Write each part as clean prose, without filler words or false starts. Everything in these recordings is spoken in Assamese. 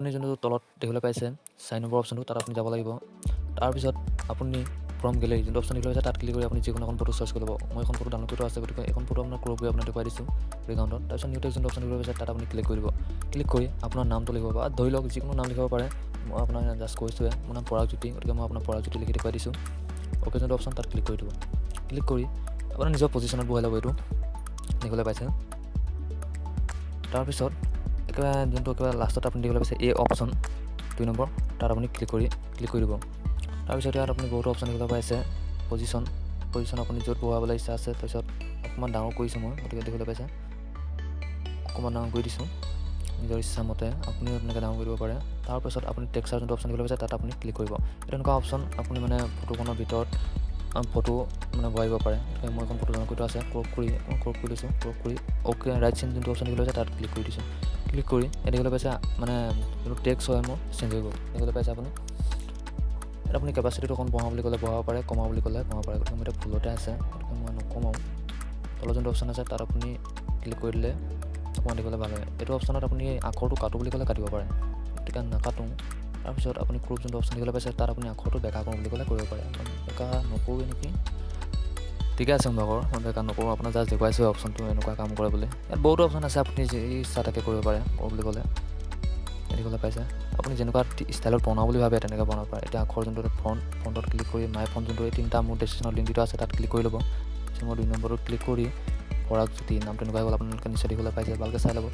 আপুনি যোনটো তলত দেখিবলৈ পাইছে চাইন নম্বৰ অপশ্যনটো তাত আপুনি যাব লাগিব। তাৰপিছত আপুনি ফ্ৰম গেলেৰী যোনটো অপশ্যন দেখিবলৈ পাইছে তাত ক্লিক কৰি আপুনি যিকোনো এখন ফটো চাৰ্চ কৰি ল'ব। মই এখন ফটো ডাউনলোড কৰি থোৱা আছে, গতিকে এখন ফটো আপোনাৰ ক্ৰপ কৰি আপোনাক দেখুৱাই দিছোঁ বেকগ্ৰাউণ্ডত। তাৰপিছত নিউ টেক্সট যোনটো অপশ্যন দেখিবলৈ পাইছে তাত আপুনি ক্লিক কৰি দিব। ক্লিক কৰি আপোনাৰ নামটো লিখিব বা ধৰি লওক যিকোনো নাম লিখিব পাৰে। মই আপোনাক জাষ্ট কৈছোঁহে, মোৰ নাম পৰাগজ্যোতি, গতিকে মই আপোনাৰ পৰাগজ্যোতি লিখি দেখুৱাই দিছোঁ। অ'কে যোনটো অপশ্যন তাত ক্লিক কৰি দিব। ক্লিক কৰি আপোনাৰ নিজৰ পজিশ্যনত বহাই ল'ব। এইটো দেখিবলৈ পাইছে। তাৰপিছত একেবাৰে যোনটো একেবাৰে লাষ্টত আপুনি দেখিবলৈ পাইছে এই অপশ্যন 2 নম্বৰ, তাত আপুনি ক্লিক কৰি দিব। তাৰপিছত ইয়াত আপুনি বহুতো অপশ্যন দেখিবলৈ পাইছে। পজিশ্যন আপুনি য'ত বহাবলৈ ইচ্ছা আছে। তাৰপিছত অকণমান ডাঙৰ কৰিছোঁ মই, গতিকে দেখিবলৈ পাইছে অকণমান ডাঙৰ কৰি দিছোঁ নিজৰ ইচ্ছামতে। আপুনিও তেনেকৈ ডাঙৰ কৰিব পাৰে। তাৰপিছত আপুনি টেক্সচাৰ যোনটো অপশ্যন দেখিবলৈ পাইছে তাত আপুনি ক্লিক কৰিব। এইটো এনেকুৱা অপশ্যন আপুনি মানে ফটোখনৰ ভিতৰত ফটো মানে ভৰাব পাৰে। গতিকে মই এখন ফটো ডাউনলোড কৰি থোৱা আছে, ক্ৰপ কৰি দিছোঁ। ক্ৰপ কৰি অ'কে ৰাইট চেঞ্জ যোনটো অপশ্যন দেখিবলৈ পাইছে তাত ক্লিক কৰি দিছোঁ। ক্লিক কৰি দেখিবলৈ পাইছে মানে যোনটো টেক্সট হয় মোৰ চেঞ্জ হৈ গ'ল। দেখিবলৈ পাইছে আপুনি। ইয়াত আপুনি কেপাচিটিটো অকণ বঢ়াওঁ বুলি ক'লে বঢ়াব পাৰে, কমাওঁ বুলি ক'লে কমাব পাৰে। গতিকে মোৰ এতিয়া ভুলতে আছে, গতিকে মই নকমাওঁ। তলত যোনটো অপশ্যন আছে তাত আপুনি ক্লিক কৰি দিলে অকণমান দেখিবলৈ ভাল হয়। এইটো অপশ্যনত আপুনি আখৰটো কাটো বুলি ক'লে কাটিব পাৰে, গতিকে নাকাটোঁ। তাৰপিছত আপুনি ক্ৰপ যোনটো অপশ্যন দেখিবলৈ পাইছে তাত আপুনি আখৰটো বেকা কৰোঁ বুলি ক'লে কৰিব পাৰে। বেকা নকৰোঁ নেকি, ঠিকে আছে মোৰ ভাগৰ, মই বেকা নকৰোঁ। আপোনাৰ জাষ্ট দেখুৱাইছোঁ অপশ্যনটো এনেকুৱা কাম কৰে বুলি। ইয়াত বহুতো অপশ্যন আছে, আপুনি যি ইচ্ছা তাকে কৰিব পাৰে। কৰোঁ বুলি ক'লে দেখিবলৈ পাইছে। আপুনি যেনেকুৱা ষ্টাইলত বনাওঁ বুলি ভাবে তেনেকৈ বনাব পাৰে। এতিয়া আখৰ যোনটো ফণ্টত ক্লিক কৰি মাই ফণ্ট যোনটো এই তিনিটা মোৰ ডেছক্ৰিপশ্যনত লিংক দি থোৱা আছে তাত ক্লিক কৰি ল'ব। মই 2 নম্বৰটোত ক্লিক কৰি পৰাগজ্যোতি নামটো এনেকুৱা হৈ গ'ল। আপোনালোকে নিশ্চয় দেখিবলৈ পাইছে, ভালকৈ চাই ল'ব।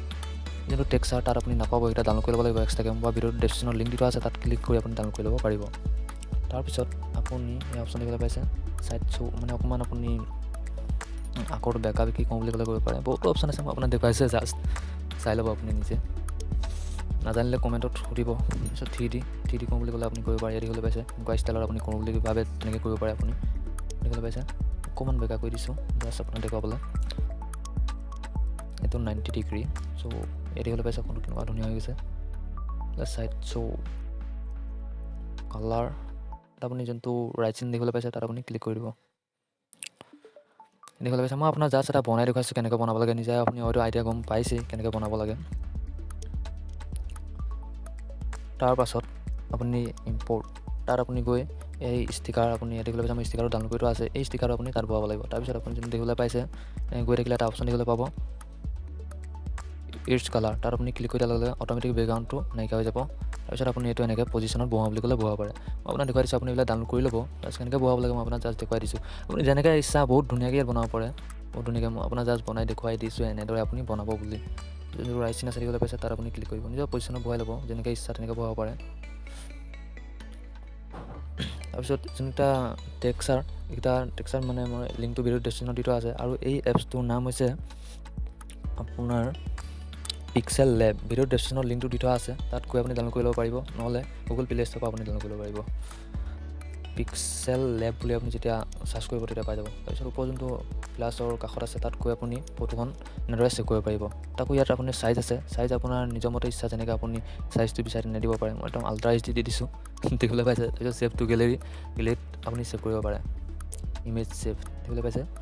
যোনটো টেক্সচাৰ তাত আপুনি নাপাব, এটা ডাউনলোড কৰি ল'ব লাগিব এক্সট্ৰাকৈ। মই ভিডিঅ'ৰ ডেছক্ৰিপশ্যনত লিংক দি থোৱা আছে, তাত ক্লিক কৰি আপুনি ডাউনলোড কৰি ল'ব পাৰিব। তাৰপিছত আপুনি এই অপশ্যন দেখিবলৈ পাইছে চাইড শ্ব' মানে অকণমান আপুনি আখৰটো বেকা বেকি কৰোঁ বুলি ক'লে কৰিব পাৰে। বহুতো অপশ্যন আছে, মই আপোনাক দেখুৱাইছোঁ, জাষ্ট চাই ল'ব আপুনি নিজে। নাজানিলে কমেণ্টত সুধিব। তাৰপিছত 3D কৰোঁ বুলি ক'লে আপুনি কৰিব পাৰে। দেখিবলৈ পাইছে এনেকুৱা ষ্টাইলত আপুনি কৰোঁ বুলি ভাবে তেনেকৈ কৰিব পাৰে আপুনি। দেখিবলৈ পাইছে অকণমান বেকা কৰি দিছোঁ জাষ্ট আপোনাক দেখুৱাবলৈ। এইটো 90 ডিগ্ৰী। চ' এই দেখিবলৈ পাইছে অকণমান কেনেকুৱা ধুনীয়া হৈ গৈছে। চাইড শ্ব' কালাৰ আপুনি যোনটো ৰাইট চিন দেখিবলৈ পাইছে তাত আপুনি ক্লিক কৰি দিব। দেখিবলৈ পাইছে মই আপোনাৰ জাষ্ট এটা বনাই দেখুৱাইছোঁ কেনেকৈ বনাব লাগে। নিজে আপুনি হয়তো আইডিয়া গম পাইছেই কেনেকৈ বনাব লাগে। তাৰপাছত আপুনি ইম্পৰ্ট তাত আপুনি গৈ এই ষ্টিকাৰ আপুনি দেখিবলৈ পাইছে মই ষ্টিকাৰটো ডাউনলোড কৰি থোৱা আছে। এই ষ্টিকাৰটো আপুনি তাত বহাব লাগিব। তাৰপিছত আপুনি যোনটো দেখিবলৈ পাইছে গৈ থাকিলে এটা অপশ্যন দেখিবলৈ পাব ইটছ কালাৰ, তাত আপুনি ক্লিক কৰি দিয়াৰ লগে লগে অট'মেটিক বেকগ্ৰাউণ্ডটো নাইকিয়া হৈ যাব। তাৰপিছত আপুনি এইটো এনেকৈ পজিশ্যনত বহাওঁ বুলি ক'লে বহাব পাৰে। মই আপোনাক দেখুৱাই দিছোঁ, আপুনি এইবিলাক ডাউনলোড কৰি ল'ব। তাৰপিছত কেনেকৈ বহাব লাগে মই আপোনাক জাষ্ট দেখুৱাই দিছোঁ। আপুনি যেনেকৈ ইচ্ছা বহুত ধুনীয়াকৈ ইয়াত বনাব পাৰে, বহুত ধুনীয়াকৈ। মই আপোনাক জাষ্ট বনাই দেখুৱাই দিছোঁ এনেদৰে আপুনি বনাব বুলি। যোনটো ৰাইট চিন আছে দেখিবলৈ পাইছে তাত আপুনি ক্লিক কৰিব, নিজৰ পজিশ্যনত বহাই ল'ব। যেনেকৈ ইচ্ছা তেনেকৈ বহাব পাৰে। তাৰপিছত যোনটা টেক্সচাৰ মানে মই লিংকটো ভিডিঅ' ডেছক্ৰিপশ্যনত দি থোৱা আছে। আৰু এই এপছটোৰ নাম হৈছে আপোনাৰ পিক্সেল লেব। ভিডিঅ' ডেছক্ৰিপশ্যনত লিংকটো দি থোৱা আছে, তাত গৈ আপুনি ডাউনলোড কৰি ল'ব পাৰিব। নহ'লে গুগল প্লে ষ্ট'ৰৰ পৰা আপুনি ডাউনলোড কৰিব পাৰিব। পিক্সেল লেব বুলি আপুনি যেতিয়া চাৰ্চ কৰিব তেতিয়া পাই যাব। তাৰপিছত ওপৰ যোনটো প্লাছৰ কাষত আছে তাত গৈ আপুনি ফটোখন এনেদৰে ছেভ কৰিব পাৰিব। তাকো ইয়াত আপুনি চাইজ আছে, চাইজ আপোনাৰ নিজৰ মতে ইচ্ছা যেনেকৈ আপুনি চাইজটো বিচাৰে তেনে দিব পাৰে। মই একদম আল্ট্ৰা এইচ ডি দি দিছোঁ, দেখিবলৈ পাইছে। তাৰপিছত ছেভ টু গেলেৰীত আপুনি ছেভ কৰিব পাৰে, ইমেজ ছেভ দেখিবলৈ পাইছে।